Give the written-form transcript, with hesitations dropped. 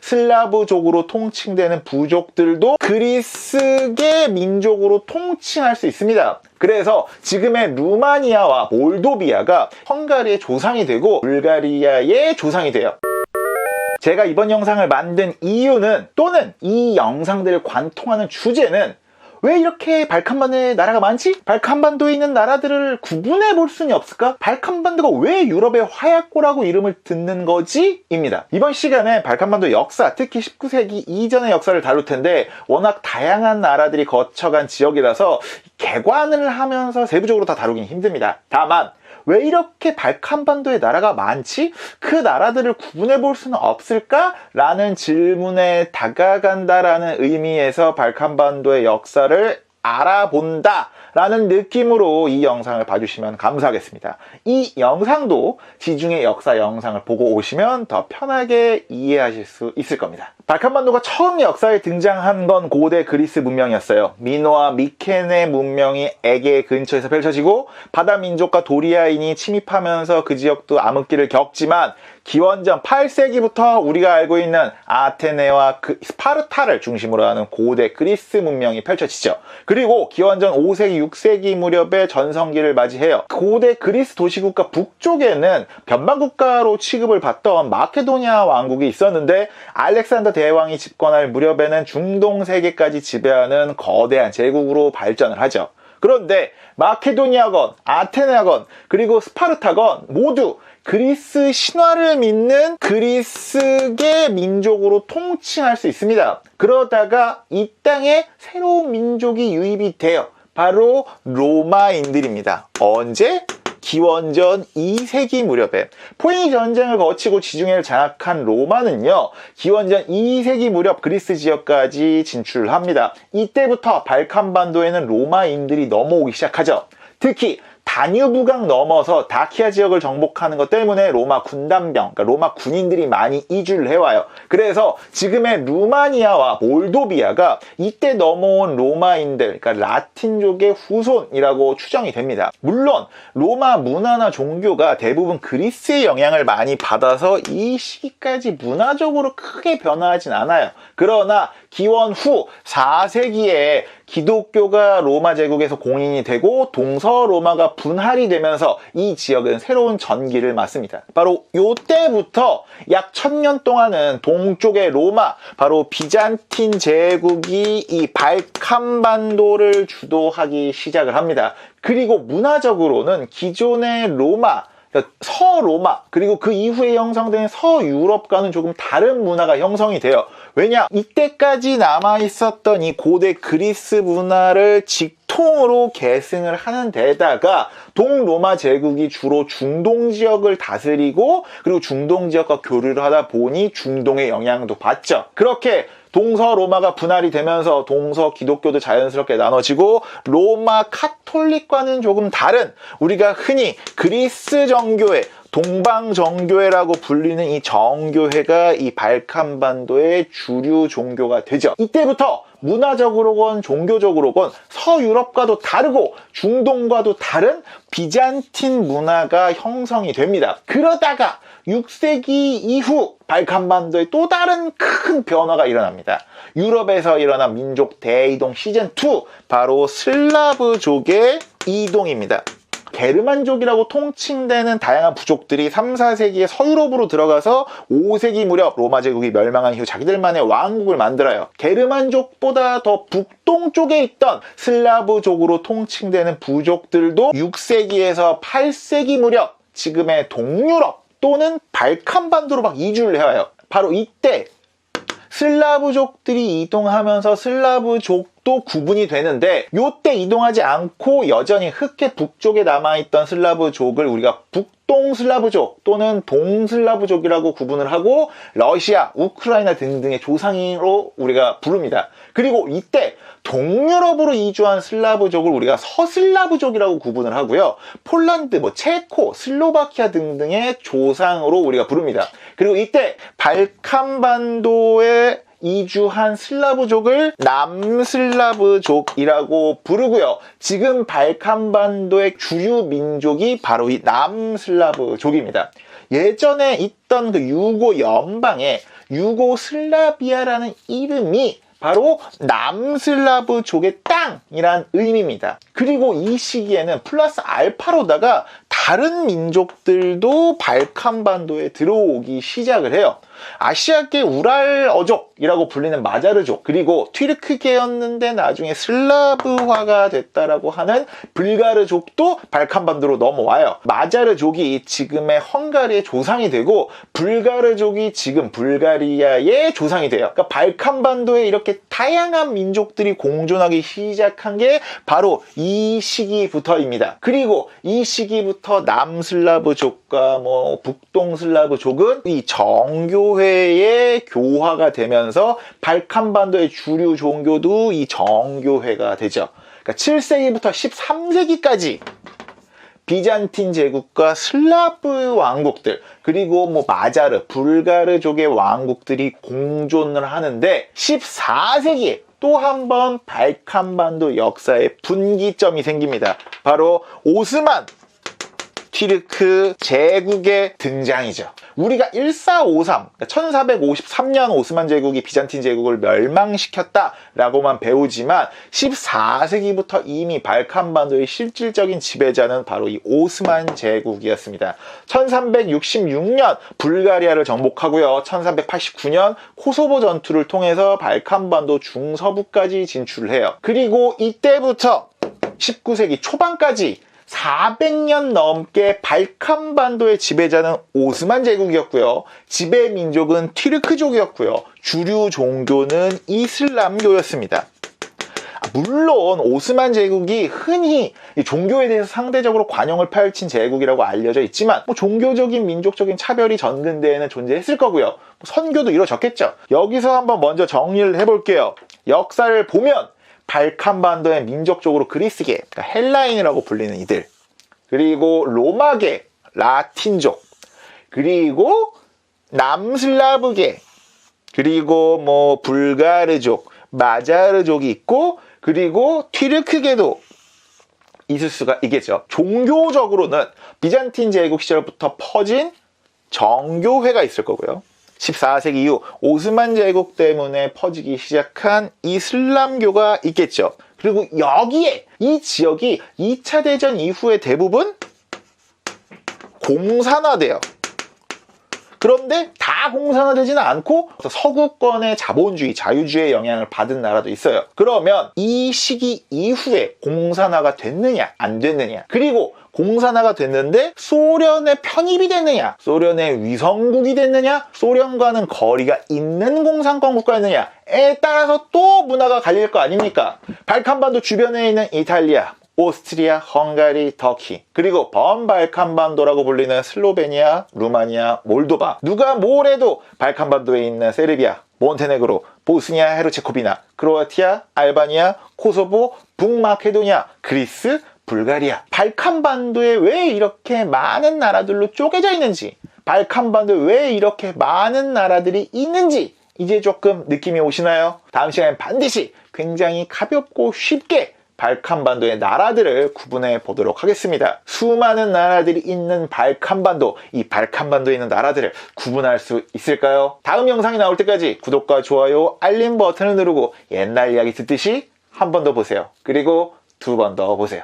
슬라브족으로 통칭되는 부족들도 그리스계 민족으로 통칭할 수 있습니다. 그래서 지금의 루마니아와 몰도비아가 헝가리의 조상이 되고 불가리아의 조상이 돼요. 제가 이번 영상을 만든 이유는, 또는 이 영상들을 관통하는 주제는, 왜 이렇게 발칸반도에 나라가 많지? 발칸반도에 있는 나라들을 구분해 볼 수는 없을까? 발칸반도가 왜 유럽의 화약고라고 이름을 듣는 거지? 입니다. 이번 시간에 발칸반도 역사, 특히 19세기 이전의 역사를 다룰 텐데, 워낙 다양한 나라들이 거쳐간 지역이라서 개관을 하면서 세부적으로 다 다루긴 힘듭니다. 다만 왜 이렇게 발칸반도에 나라가 많지? 그 나라들을 구분해 볼 수는 없을까? 라는 질문에 다가간다라는 의미에서 발칸반도의 역사를 알아본다 라는 느낌으로 이 영상을 봐주시면 감사하겠습니다. 이 영상도 지중해 역사 영상을 보고 오시면 더 편하게 이해하실 수 있을 겁니다. 발칸반도가 처음 역사에 등장한 건 고대 그리스 문명이었어요. 미노와 미케네 문명이 에게 근처에서 펼쳐지고 바다 민족과 도리아인이 침입하면서 그 지역도 암흑기를 겪지만, 기원전 8세기부터 우리가 알고 있는 아테네와 스파르타를 중심으로 하는 고대 그리스 문명이 펼쳐지죠. 그리고 기원전 5세기, 6세기 무렵에 전성기를 맞이해요. 고대 그리스 도시국가 북쪽에는 변방국가로 취급을 받던 마케도니아 왕국이 있었는데, 알렉산더 대왕이 집권할 무렵에는 중동 세계까지 지배하는 거대한 제국으로 발전을 하죠. 그런데 마케도니아건, 아테네건, 그리고 스파르타건 모두 그리스 신화를 믿는 그리스계 민족으로 통칭할 수 있습니다. 그러다가 이 땅에 새로운 민족이 유입이 돼요. 바로 로마인들입니다. 언제? 기원전 2세기 무렵에 포니 전쟁을 거치고 지중해를 장악한 로마는요, 기원전 2세기 무렵 그리스 지역까지 진출을 합니다. 이때부터 발칸반도에는 로마인들이 넘어오기 시작하죠. 특히 다뉴브강 넘어서 다키아 지역을 정복하는 것 때문에 로마 군단병, 그러니까 로마 군인들이 많이 이주를 해와요. 그래서 지금의 루마니아와 몰도비아가 이때 넘어온 로마인들, 그러니까 라틴족의 후손이라고 추정이 됩니다. 물론 로마 문화나 종교가 대부분 그리스의 영향을 많이 받아서 이 시기까지 문화적으로 크게 변화하진 않아요. 그러나 기원 후 4세기에 기독교가 로마 제국에서 공인이 되고 동서로마가 분할이 되면서 이 지역은 새로운 전기를 맞습니다. 바로 이때부터 약 1000년 동안은 동쪽의 로마, 바로 비잔틴 제국이 이 발칸반도를 주도하기 시작을 합니다. 그리고 문화적으로는 기존의 로마, 서로마, 그리고 그 이후에 형성된 서유럽과는 조금 다른 문화가 형성이 돼요. 왜냐? 이때까지 남아있었던 이 고대 그리스 문화를 직통으로 계승을 하는 데다가 동로마 제국이 주로 중동 지역을 다스리고, 그리고 중동 지역과 교류를 하다 보니 중동의 영향도 받죠. 그렇게 동서로마가 분할이 되면서 동서 기독교도 자연스럽게 나눠지고, 로마 카톨릭과는 조금 다른, 우리가 흔히 그리스 정교회, 동방 정교회라고 불리는 이 정교회가 이 발칸반도의 주류 종교가 되죠. 이때부터 문화적으로건 종교적으로건 서유럽과도 다르고 중동과도 다른 비잔틴 문화가 형성이 됩니다. 그러다가 6세기 이후 발칸반도에 또 다른 큰 변화가 일어납니다. 유럽에서 일어난 민족 대이동 시즌2, 바로 슬라브족의 이동입니다. 게르만족이라고 통칭되는 다양한 부족들이 3, 4세기에 서유럽으로 들어가서 5세기 무렵 로마 제국이 멸망한 이후 자기들만의 왕국을 만들어요. 게르만족보다 더 북동쪽에 있던 슬라브족으로 통칭되는 부족들도 6세기에서 8세기 무렵 지금의 동유럽 또는 발칸반도로 막 이주를 해와요. 바로 이때 슬라브족들이 이동하면서 슬라브족도 구분이 되는데, 요때 이동하지 않고 여전히 흑해 북쪽에 남아있던 슬라브족을 우리가 북동 슬라브족 또는 동슬라브족이라고 구분을 하고, 러시아, 우크라이나 등등의 조상으로 우리가 부릅니다. 그리고 이때 동유럽으로 이주한 슬라브족을 우리가 서슬라브족이라고 구분을 하고요. 폴란드, 체코, 슬로바키아 등등의 조상으로 우리가 부릅니다. 그리고 이때 발칸반도에 이주한 슬라브족을 남슬라브족이라고 부르고요. 지금 발칸반도의 주류 민족이 바로 이 남슬라브족입니다. 예전에 있던 그 유고 연방에 유고슬라비아라는 이름이 바로 남슬라브족의 땅이란 의미입니다. 그리고 이 시기에는 플러스 알파로다가 다른 민족들도 발칸반도에 들어오기 시작을 해요. 아시아계 우랄어족이라고 불리는 마자르족, 그리고 튀르크계였는데 나중에 슬라브화가 됐다라고 하는 불가르족도 발칸반도로 넘어와요. 마자르족이 지금의 헝가리의 조상이 되고 불가르족이 지금 불가리아의 조상이 돼요. 그러니까 발칸반도에 이렇게 다양한 민족들이 공존하기 시작한 게 바로 이 시기부터입니다. 그리고 이 시기부터 남슬라브족과 북동슬라브족은 이 정교회의 교화가 되면서 발칸반도의 주류 종교도 이 정교회가 되죠. 그러니까 7세기부터 13세기까지 비잔틴 제국과 슬라브 왕국들, 그리고 마자르, 불가르족의 왕국들이 공존을 하는데 14세기에 또 한 번 발칸반도 역사의 분기점이 생깁니다. 바로 오스만 튀르크 제국의 등장이죠. 우리가 1453, 1453년 오스만 제국이 비잔틴 제국을 멸망시켰다라고만 배우지만 14세기부터 이미 발칸반도의 실질적인 지배자는 바로 이 오스만 제국이었습니다. 1366년 불가리아를 정복하고요. 1389년 코소보 전투를 통해서 발칸반도 중서부까지 진출을 해요. 그리고 이때부터 19세기 초반까지 400년 넘게 발칸반도의 지배자는 오스만 제국이었고요. 지배 민족은 튀르크족이었고요. 주류 종교는 이슬람교였습니다. 물론 오스만 제국이 흔히 종교에 대해서 상대적으로 관용을 펼친 제국이라고 알려져 있지만 종교적인 민족적인 차별이 전근대에는 존재했을 거고요. 선교도 이루어졌겠죠. 여기서 한번 먼저 정리를 해볼게요. 역사를 보면 발칸반도의 민족적으로 그리스계, 그러니까 헬라인이라고 불리는 이들, 그리고 로마계, 라틴족, 그리고 남슬라브계, 그리고 불가르족, 마자르족이 있고, 그리고 튀르크계도 있을 수가 있겠죠. 종교적으로는 비잔틴 제국 시절부터 퍼진 정교회가 있을 거고요. 14세기 이후 오스만 제국 때문에 퍼지기 시작한 이슬람교가 있겠죠. 그리고 여기에 이 지역이 2차 대전 이후에 대부분 공산화돼요. 그런데 다 공산화되지는 않고 서구권의 자본주의, 자유주의의 영향을 받은 나라도 있어요. 그러면 이 시기 이후에 공산화가 됐느냐 안 됐느냐, 그리고 공산화가 됐는데 소련에 편입이 됐느냐, 소련의 위성국이 됐느냐, 소련과는 거리가 있는 공산권 국가였느냐에 따라서 또 문화가 갈릴 거 아닙니까? 발칸반도 주변에 있는 이탈리아, 오스트리아, 헝가리, 터키, 그리고 범발칸반도라고 불리는 슬로베니아, 루마니아, 몰도바, 누가 뭐래도 발칸반도에 있는 세르비아, 몬테네그로, 보스니아 헤르체고비나, 크로아티아, 알바니아, 코소보, 북마케도니아, 그리스, 불가리아. 발칸반도에 왜 이렇게 많은 나라들로 쪼개져 있는지, 발칸반도에 왜 이렇게 많은 나라들이 있는지 이제 조금 느낌이 오시나요? 다음 시간엔 반드시 굉장히 가볍고 쉽게 발칸반도의 나라들을 구분해 보도록 하겠습니다. 수많은 나라들이 있는 발칸반도, 이 발칸반도에 있는 나라들을 구분할 수 있을까요? 다음 영상이 나올 때까지 구독과 좋아요, 알림 버튼을 누르고 옛날 이야기 듣듯이 한 번 더 보세요. 그리고 두 번 더 보세요.